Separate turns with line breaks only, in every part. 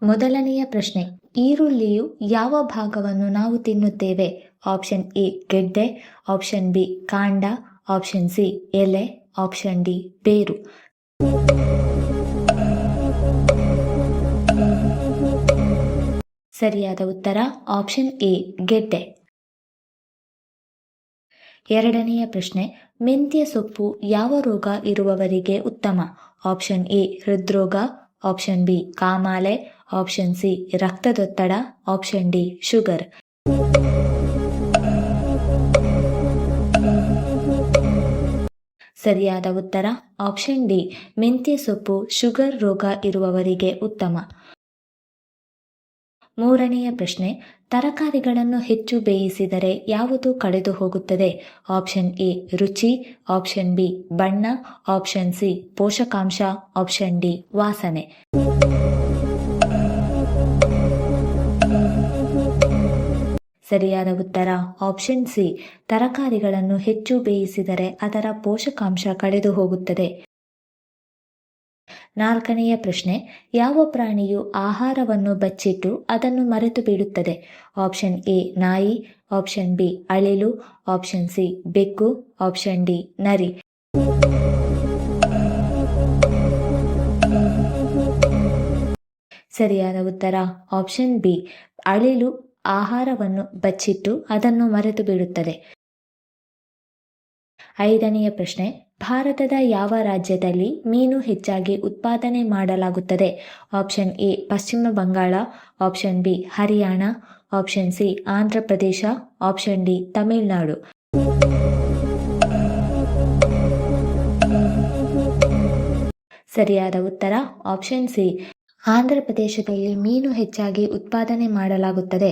ಮೊದಲನೆಯ ಪ್ರಶ್ನೆ, ಈರುಳ್ಳಿಯು ಯಾವ ಭಾಗವನ್ನು ನಾವು ತಿನ್ನುತ್ತೇವೆ? ಆಪ್ಷನ್ ಎ ಗೆಡ್ಡೆ, ಆಪ್ಷನ್ ಬಿ ಕಾಂಡ, ಆಪ್ಷನ್ ಸಿ ಎಲೆ, ಆಪ್ಷನ್ ಡಿ ಬೇರು. ಸರಿಯಾದ ಉತ್ತರ ಆಪ್ಷನ್ ಎ ಗೆಡ್ಡೆ. ಎರಡನೆಯ ಪ್ರಶ್ನೆ, ಮೆಂತ್ಯ ಸೊಪ್ಪು ಯಾವ ರೋಗ ಇರುವವರಿಗೆ ಉತ್ತಮ? ಆಪ್ಷನ್ ಎ ಹೃದ್ರೋಗ, ಆಪ್ಷನ್ ಬಿ ಕಾಮಾಲೆ, ಆಪ್ಷನ್ ಸಿ ರಕ್ತದೊತ್ತಡ, ಆಪ್ಷನ್ ಡಿ ಶುಗರ್. ಸರಿಯಾದ ಉತ್ತರ ಆಪ್ಷನ್ ಡಿ ಮೆಂತ್ಯ ಸೊಪ್ಪು ಶುಗರ್ ರೋಗ ಇರುವವರಿಗೆ ಉತ್ತಮ. ಮೂರನೆಯ ಪ್ರಶ್ನೆ, ತರಕಾರಿಗಳನ್ನು ಹೆಚ್ಚು ಬೇಯಿಸಿದರೆ ಯಾವುದು ಕಳೆದು ಹೋಗುತ್ತದೆ? ಆಪ್ಷನ್ ಎ ರುಚಿ, ಆಪ್ಷನ್ ಬಿ ಬಣ್ಣ, ಆಪ್ಷನ್ ಸಿ ಪೋಷಕಾಂಶ, ಆಪ್ಷನ್ ಡಿ ವಾಸನೆ. ಸರಿಯಾದ ಉತ್ತರ ಆಪ್ಷನ್ ಸಿ ತರಕಾರಿಗಳನ್ನು ಹೆಚ್ಚು ಬೇಯಿಸಿದರೆ ಅದರ ಪೋಷಕಾಂಶ ಕಳೆದು ಹೋಗುತ್ತದೆ. ನಾಲ್ಕನೆಯ ಪ್ರಶ್ನೆ, ಯಾವ ಪ್ರಾಣಿಯು ಆಹಾರವನ್ನು ಬಚ್ಚಿಟ್ಟು ಅದನ್ನು ಮರೆತು ಬಿಡುತ್ತದೆ? ಆಪ್ಷನ್ ಎ ನಾಯಿ, ಆಪ್ಷನ್ ಬಿ ಅಳಿಲು, ಆಪ್ಷನ್ ಸಿ ಬೆಕ್ಕು, ಆಪ್ಷನ್ ಡಿ ನರಿ. ಸರಿಯಾದ ಉತ್ತರ ಆಪ್ಷನ್ ಬಿ ಅಳಿಲು ಆಹಾರವನ್ನು ಬಚ್ಚಿಟ್ಟು ಅದನ್ನು ಮರೆತು ಬಿಡುತ್ತದೆ. ಐದನೆಯ ಪ್ರಶ್ನೆ, ಭಾರತದ ಯಾವ ರಾಜ್ಯದಲ್ಲಿ ಮೀನು ಹೆಚ್ಚಾಗಿ ಉತ್ಪಾದನೆ ಮಾಡಲಾಗುತ್ತದೆ? Option A Paschim Bangal, option B Haryana, option C Andhra Pradesh, option D Tamil Nadu. ಸರಿಯಾದ ಉತ್ತರ ಆಪ್ಷನ್ ಸಿ ಆಂಧ್ರ ಪ್ರದೇಶದಲ್ಲಿ ಮೀನು ಹೆಚ್ಚಾಗಿ ಉತ್ಪಾದನೆ ಮಾಡಲಾಗುತ್ತದೆ.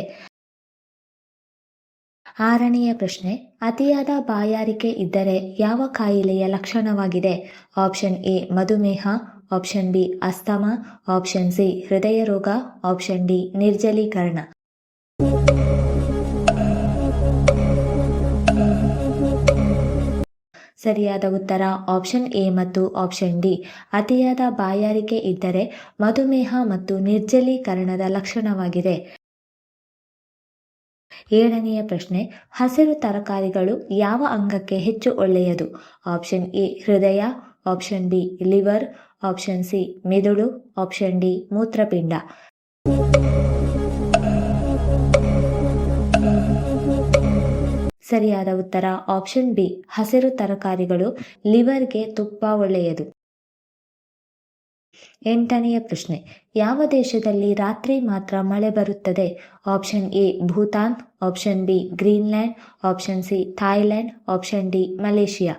ಆರನೆಯ ಪ್ರಶ್ನೆ, ಅತಿಯಾದ ಬಾಯಾರಿಕೆ ಇದ್ದರೆ ಯಾವ ಕಾಯಿಲೆಯ ಲಕ್ಷಣವಾಗಿದೆ? ಆಪ್ಷನ್ ಎ ಮಧುಮೇಹ, option B asthma, option C ಹೃದಯ ರೋಗ, ಆಪ್ಷನ್ ಡಿ ನಿರ್ಜಲೀಕರಣ. ಸರಿಯಾದ ಉತ್ತರ ಆಪ್ಷನ್ ಎ ಮತ್ತು ಆಪ್ಷನ್ ಡಿ. ಅತಿಯಾದ ಬಾಯಾರಿಕೆ ಇದ್ದರೆ ಮಧುಮೇಹ ಮತ್ತು ನಿರ್ಜಲೀಕರಣದ ಲಕ್ಷಣವಾಗಿದೆ. ಏಳನೆಯ ಪ್ರಶ್ನೆ, ಹಸಿರು ತರಕಾರಿಗಳು ಯಾವ ಅಂಗಕ್ಕೆ ಹೆಚ್ಚು ಒಳ್ಳೆಯದು? ಆಪ್ಷನ್ ಎ ಹೃದಯ, option B liver, option C ಮೆದುಳು, ಆಪ್ಷನ್ ಡಿ ಮೂತ್ರಪಿಂಡ. ಸರಿಯಾದ ಉತ್ತರ ಆಪ್ಷನ್ ಬಿ ಹಸಿರು ತರಕಾರಿಗಳು ಲಿವರ್ಗೆ ತುಪ್ಪ ಒಳ್ಳೆಯದು. ಎಂಟನೆಯ ಪ್ರಶ್ನೆ, ಯಾವ ದೇಶದಲ್ಲಿ ರಾತ್ರಿ ಮಾತ್ರ ಮಳೆ ಬರುತ್ತದೆ? Option A Bhutan, option B Greenland, option C Thailand, option D Malaysia.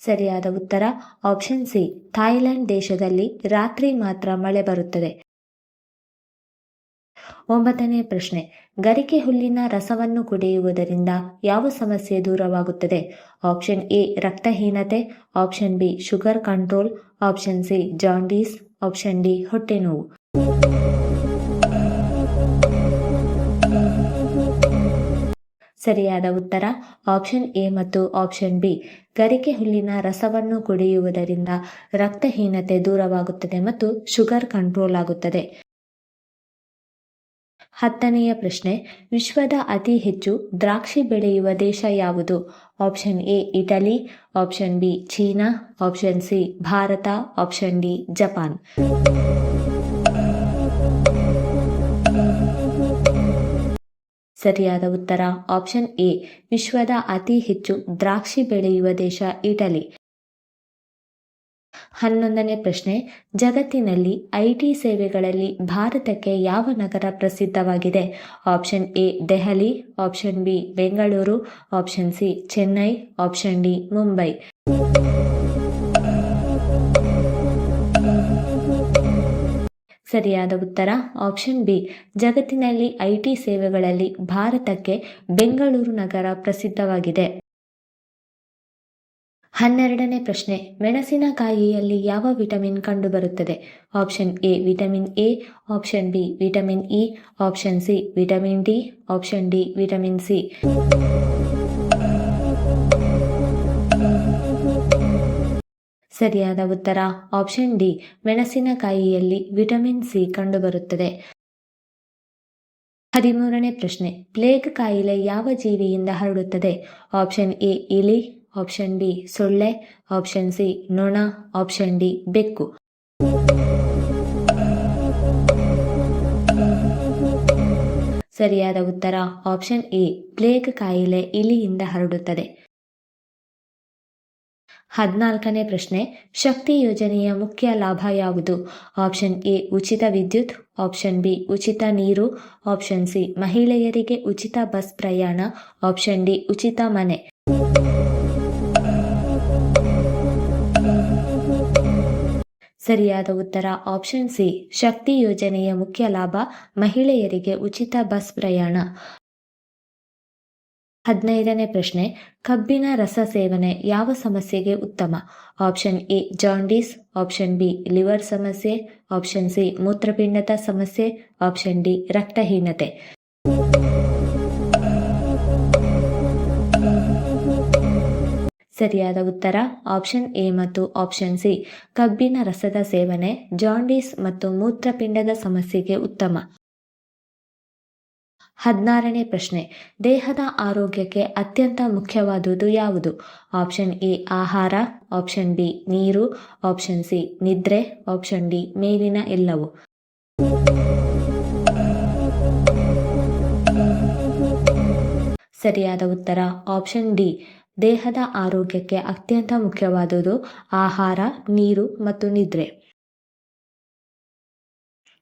ಸರಿಯಾದ ಉತ್ತರ ಆಪ್ಷನ್ ಸಿ ಥಾಯ್ಲೆಂಡ್ ದೇಶದಲ್ಲಿ ರಾತ್ರಿ ಮಾತ್ರ ಮಳೆ ಬರುತ್ತದೆ. ಒಂಬತ್ತನೇ ಪ್ರಶ್ನೆ, ಗರಿಕೆ ಹುಲ್ಲಿನ ರಸವನ್ನು ಕುಡಿಯುವುದರಿಂದ ಯಾವ ಸಮಸ್ಯೆ ದೂರವಾಗುತ್ತದೆ? ಆಪ್ಷನ್ ಎ ರಕ್ತಹೀನತೆ, option B sugar control, option C jaundice, option D ಹೊಟ್ಟೆ ನೋವು. ಸರಿಯಾದ ಉತ್ತರ ಆಪ್ಷನ್ ಎ ಮತ್ತು ಆಪ್ಷನ್ ಬಿ. ಗರಿಕೆ ಹುಲ್ಲಿನ ರಸವನ್ನು ಕುಡಿಯುವುದರಿಂದ ರಕ್ತಹೀನತೆ ದೂರವಾಗುತ್ತದೆ ಮತ್ತು ಶುಗರ್ ಕಂಟ್ರೋಲ್ ಆಗುತ್ತದೆ. ಹತ್ತನೆಯ ಪ್ರಶ್ನೆ, ವಿಶ್ವದ ಅತಿ ಹೆಚ್ಚು ದ್ರಾಕ್ಷಿ ಬೆಳೆಯುವ ದೇಶ ಯಾವುದು? Option A Italy, option B China, option C Bharat, option D Japan. ಸರಿಯಾದ ಉತ್ತರ ಆಪ್ಷನ್ ಎ ವಿಶ್ವದ ಅತಿ ಹೆಚ್ಚು ದ್ರಾಕ್ಷಿ ಬೆಳೆಯುವ ದೇಶ ಇಟಲಿ. 11ನೇ ಪ್ರಶ್ನೆ, ಜಗತ್ತಿನಲ್ಲಿ ಐಟಿ ಸೇವೆಗಳಲ್ಲಿ ಭಾರತಕ್ಕೆ ಯಾವ ನಗರ ಪ್ರಸಿದ್ಧವಾಗಿದೆ? Option A Delhi, option B Bengaluru, option C Chennai, option D Mumbai. ಸರಿಯಾದ ಉತ್ತರ ಆಪ್ಷನ್ ಬಿ. ಜಗತ್ತಿನಲ್ಲಿ ಐಟಿ ಸೇವೆಗಳಲ್ಲಿ ಭಾರತಕ್ಕೆ ಬೆಂಗಳೂರು ನಗರ ಪ್ರಸಿದ್ಧವಾಗಿದೆ. 12ನೇ ಪ್ರಶ್ನೆ, ಮೆಣಸಿನಕಾಯಿಯಲ್ಲಿ ಯಾವ ವಿಟಮಿನ್ ಕಂಡುಬರುತ್ತದೆ? Option A vitamin A, option B vitamin E, option C vitamin D, option D vitamin C. ಸರಿಯಾದ ಉತ್ತರ ಆಪ್ಷನ್ ಡಿ, ಮೆಣಸಿನಕಾಯಿಯಲ್ಲಿ ವಿಟಮಿನ್ ಸಿ ಕಂಡುಬರುತ್ತದೆ. 13ನೇ ಪ್ರಶ್ನೆ, ಪ್ಲೇಗ್ ಕಾಯಿಲೆ ಯಾವ ಜೀವಿಯಿಂದ ಹರಡುತ್ತದೆ? ಆಪ್ಷನ್ ಎ ಇಲಿ, ಆಪ್ಷನ್ ಬಿ ಸೊಳ್ಳೆ, ಆಪ್ಷನ್ ಸಿ ನೊಣ, ಆಪ್ಷನ್ ಡಿ ಬೆಕ್ಕು. ಸರಿಯಾದ ಉತ್ತರ ಆಪ್ಷನ್ ಎ, ಪ್ಲೇಗ್ ಕಾಯಿಲೆ ಇಲಿಯಿಂದ ಹರಡುತ್ತದೆ. 14ನೇ ಪ್ರಶ್ನೆ, ಶಕ್ತಿ ಯೋಜನೆಯ ಮುಖ್ಯ ಲಾಭ ಯಾವುದು? ಆಪ್ಷನ್ ಎ ಉಚಿತ ವಿದ್ಯುತ್, ಆಪ್ಷನ್ ಬಿ ಉಚಿತ ನೀರು, ಆಪ್ಷನ್ ಸಿ ಮಹಿಳೆಯರಿಗೆ ಉಚಿತ ಬಸ್ ಪ್ರಯಾಣ, ಆಪ್ಷನ್ ಡಿ ಉಚಿತ ಮನೆ. ಸರಿಯಾದ ಉತ್ತರ ಆಪ್ಷನ್ ಸಿ, ಶಕ್ತಿ ಯೋಜನೆಯ ಮುಖ್ಯ ಲಾಭ ಮಹಿಳೆಯರಿಗೆ ಉಚಿತ ಬಸ್ ಪ್ರಯಾಣ. 15ನೇ ಪ್ರಶ್ನೆ, ಕಬ್ಬಿನ ರಸ ಸೇವನೆ ಯಾವ ಸಮಸ್ಯೆಗೆ ಉತ್ತಮ? Option A jaundice, option B liver ಸಮಸ್ಯೆ, ಆಪ್ಷನ್ ಸಿ ಮೂತ್ರಪಿಂಡದ ಸಮಸ್ಯೆ, ಆಪ್ಷನ್ ಡಿ ರಕ್ತಹೀನತೆ. ಸರಿಯಾದ ಉತ್ತರ ಆಪ್ಷನ್ ಎ ಮತ್ತು ಆಪ್ಷನ್ ಸಿ, ಕಬ್ಬಿನ ರಸದ ಸೇವನೆ ಜಾಂಡೀಸ್ ಮತ್ತು ಮೂತ್ರಪಿಂಡದ ಸಮಸ್ಯೆಗೆ ಉತ್ತಮ. 16ನೇ ಪ್ರಶ್ನೆ, ದೇಹದ ಆರೋಗ್ಯಕ್ಕೆ ಅತ್ಯಂತ ಮುಖ್ಯವಾದುದು ಯಾವುದು? ಆಪ್ಷನ್ ಎ ಆಹಾರ, ಆಪ್ಷನ್ ಬಿ ನೀರು, ಆಪ್ಷನ್ ಸಿ ನಿದ್ರೆ, ಆಪ್ಷನ್ ಡಿ ಮೇಲಿನ ಎಲ್ಲವೂ. ಸರಿಯಾದ ಉತ್ತರ ಆಪ್ಷನ್ ಡಿ, ದೇಹದ ಆರೋಗ್ಯಕ್ಕೆ ಅತ್ಯಂತ ಮುಖ್ಯವಾದುದು ಆಹಾರ, ನೀರು ಮತ್ತು ನಿದ್ರೆ.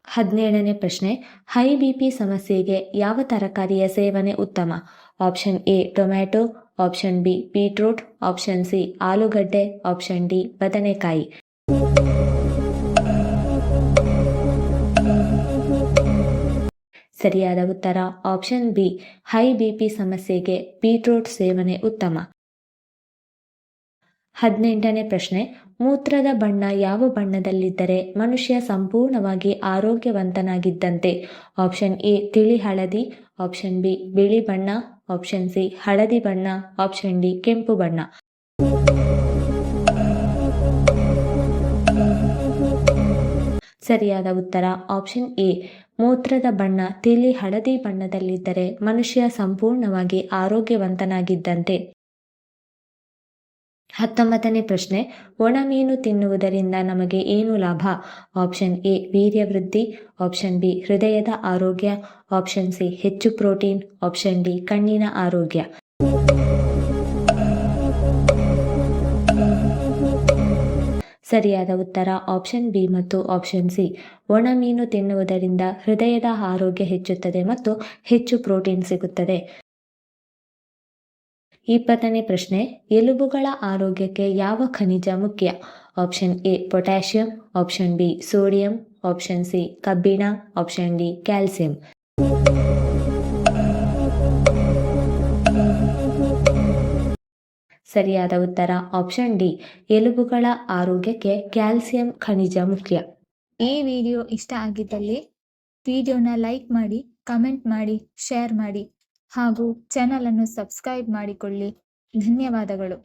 17ನೇ ಪ್ರಶ್ನೆ, ಹೈ ಬಿಪಿ ಸಮಸ್ಯೆಗೆ ಯಾವ ತರಕಾರಿಯ ಸೇವನೆ ಉತ್ತಮ? Option A tomato, option B beetroot, option C ಆಲೂಗಡ್ಡೆ, ಆಪ್ಷನ್ ಡಿ ಬದನೆಕಾಯಿ. ಸರಿಯಾದ ಉತ್ತರ ಆಪ್ಷನ್ ಬಿ, ಹೈ ಬಿಪಿ ಸಮಸ್ಯೆಗೆ ಬೀಟ್ರೂಟ್ ಸೇವನೆ ಉತ್ತಮ. 18ನೇ ಪ್ರಶ್ನೆ, ಮೂತ್ರದ ಬಣ್ಣ ಯಾವ ಬಣ್ಣದಲ್ಲಿದ್ದರೆ ಮನುಷ್ಯ ಸಂಪೂರ್ಣವಾಗಿ ಆರೋಗ್ಯವಂತನಾಗಿದ್ದಂತೆ? ಆಪ್ಷನ್ ಎ ತಿಳಿ ಹಳದಿ, ಆಪ್ಷನ್ ಬಿ ಬಿಳಿ ಬಣ್ಣ, ಆಪ್ಷನ್ ಸಿ ಹಳದಿ ಬಣ್ಣ, ಆಪ್ಷನ್ ಡಿ ಕೆಂಪು ಬಣ್ಣ. ಸರಿಯಾದ ಉತ್ತರ ಆಪ್ಷನ್ ಎ, ಮೂತ್ರದ ಬಣ್ಣ ತಿಳಿ ಹಳದಿ ಬಣ್ಣದಲ್ಲಿದ್ದರೆ ಮನುಷ್ಯ ಸಂಪೂರ್ಣವಾಗಿ ಆರೋಗ್ಯವಂತನಾಗಿದ್ದಂತೆ. 19ನೇ ಪ್ರಶ್ನೆ, ಒಣಮೀನು ತಿನ್ನುವುದರಿಂದ ನಮಗೆ ಏನು ಲಾಭ? ಆಪ್ಷನ್ ಎ ವೀರ್ಯವೃದ್ಧಿ, ಆಪ್ಷನ್ ಬಿ ಹೃದಯದ ಆರೋಗ್ಯ, ಆಪ್ಷನ್ ಸಿ ಹೆಚ್ಚು ಪ್ರೋಟೀನ್, ಆಪ್ಷನ್ ಡಿ ಕಣ್ಣಿನ ಆರೋಗ್ಯ. ಸರಿಯಾದ ಉತ್ತರ ಆಪ್ಷನ್ ಬಿ ಮತ್ತು ಆಪ್ಷನ್ ಸಿ, ಒಣಮೀನು ತಿನ್ನುವುದರಿಂದ ಹೃದಯದ ಆರೋಗ್ಯ ಹೆಚ್ಚುತ್ತದೆ ಮತ್ತು ಹೆಚ್ಚು ಪ್ರೋಟೀನ್ ಸಿಗುತ್ತದೆ. 20ನೇ ಪ್ರಶ್ನೆ, ಎಲುಬುಗಳ ಆರೋಗ್ಯಕ್ಕೆ ಯಾವ ಖನಿಜ ಮುಖ್ಯ? Option A potassium, option B sodium, option C ಕಬ್ಬಿಣ, ಆಪ್ಷನ್ ಡಿ ಕ್ಯಾಲ್ಸಿಯಂ. ಸರಿಯಾದ ಉತ್ತರ ಆಪ್ಷನ್ ಡಿ, ಎಲುಬುಗಳ ಆರೋಗ್ಯಕ್ಕೆ ಕ್ಯಾಲ್ಸಿಯಂ ಖನಿಜ ಮುಖ್ಯ.
ಈ ವಿಡಿಯೋ ಇಷ್ಟ ಆಗಿದ್ದಲ್ಲಿ ವಿಡಿಯೋನ ಲೈಕ್ ಮಾಡಿ, ಕಮೆಂಟ್ ಮಾಡಿ, ಶೇರ್ ಮಾಡಿ ಹಾಗೂ ಚಾನಲ್ ಅನ್ನು ಸಬ್ಸ್ಕ್ರೈಬ್ ಮಾಡಿಕೊಳ್ಳಿ. ಧನ್ಯವಾದಗಳು.